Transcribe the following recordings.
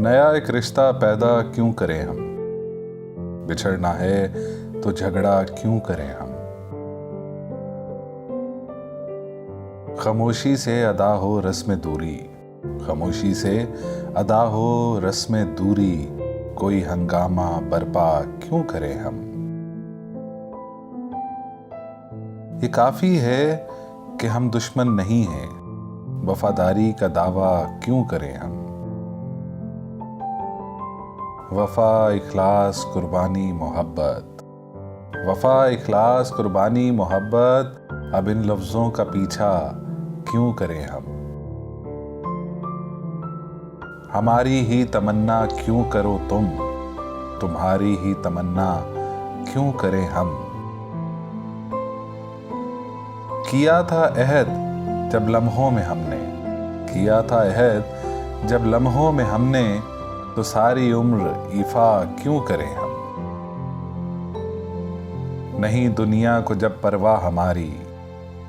नया एक रिश्ता पैदा क्यों करें हम, बिछड़ना है तो झगड़ा क्यों करें हम। खामोशी से अदा हो रस्म दूरी, खामोशी से अदा हो रस्म दूरी, कोई हंगामा बर्पा क्यों करें हम। ये काफी है कि हम दुश्मन नहीं हैं, वफादारी का दावा क्यों करें हम। वफा इखलास कुर्बानी मोहब्बत, वफा इखलास कुर्बानी मोहब्बत, अब इन लफ्जों का पीछा क्यों करें हम। हमारी ही तमन्ना क्यों करो तुम, तुम्हारी ही तमन्ना क्यों करें हम। किया था अहद जब लम्हों में हमने, किया था अहद जब लम्हों में हमने, तो सारी उम्र ईफा क्यों करें हम। नहीं दुनिया को जब परवाह हमारी,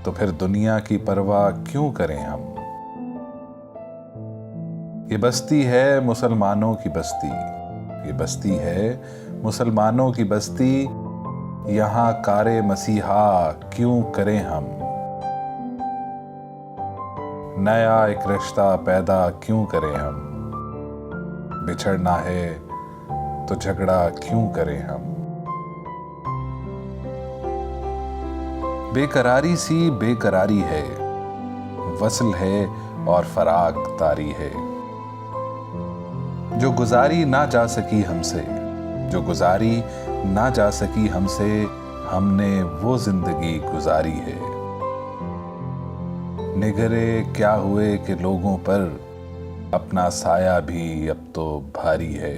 तो फिर दुनिया की परवाह क्यों करें हम। ये बस्ती है मुसलमानों की बस्ती, ये बस्ती है मुसलमानों की बस्ती, यहां कारे मसीहा क्यों करें हम। नया एक रिश्ता पैदा क्यों करें हम, बिछड़ना है तो झगड़ा क्यों करें हम। बेकरारी सी बेकरारी है, वसल है और फराक तारी है, जो गुजारी ना जा सकी हमसे, जो गुजारी ना जा सकी हमसे, हमने वो जिंदगी गुजारी है। निगरे क्या हुए कि लोगों पर, अपना साया भी अब तो भारी है।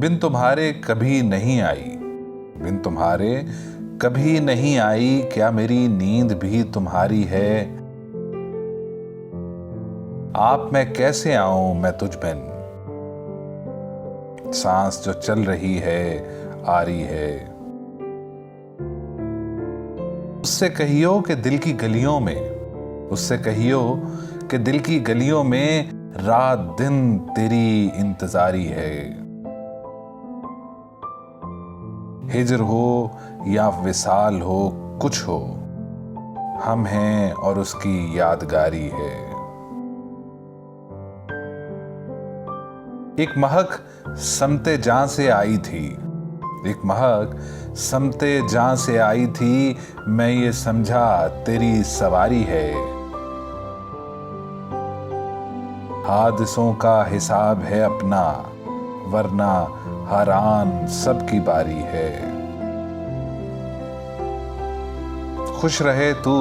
बिन तुम्हारे कभी नहीं आई, बिन तुम्हारे कभी नहीं आई, क्या मेरी नींद भी तुम्हारी है। आप मैं कैसे आऊं मैं तुझ बिन, सांस जो चल रही है आ रही है। उससे कहियो कि दिल की गलियों में, उससे कहियो कि दिल की गलियों में, रात दिन तेरी इंतजारी है। हिजर हो या विसाल हो कुछ हो, हम हैं और उसकी यादगारी है। एक महक समते जां से आई थी, एक महक समते जां से आई थी, मैं ये समझा तेरी सवारी है। हादसों का हिसाब है अपना, वरना हर आन सबकी बारी है। खुश रहे तू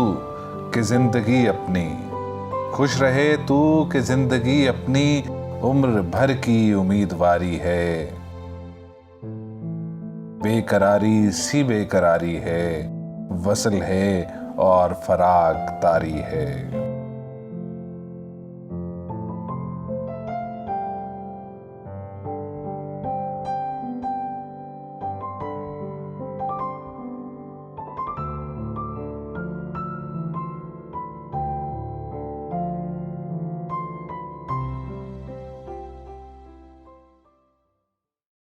कि जिंदगी अपनी, खुश रहे तू कि जिंदगी अपनी, उम्र भर की उम्मीदवारी है। बेकरारी सी बेकरारी है, वसल है और फराक तारी है।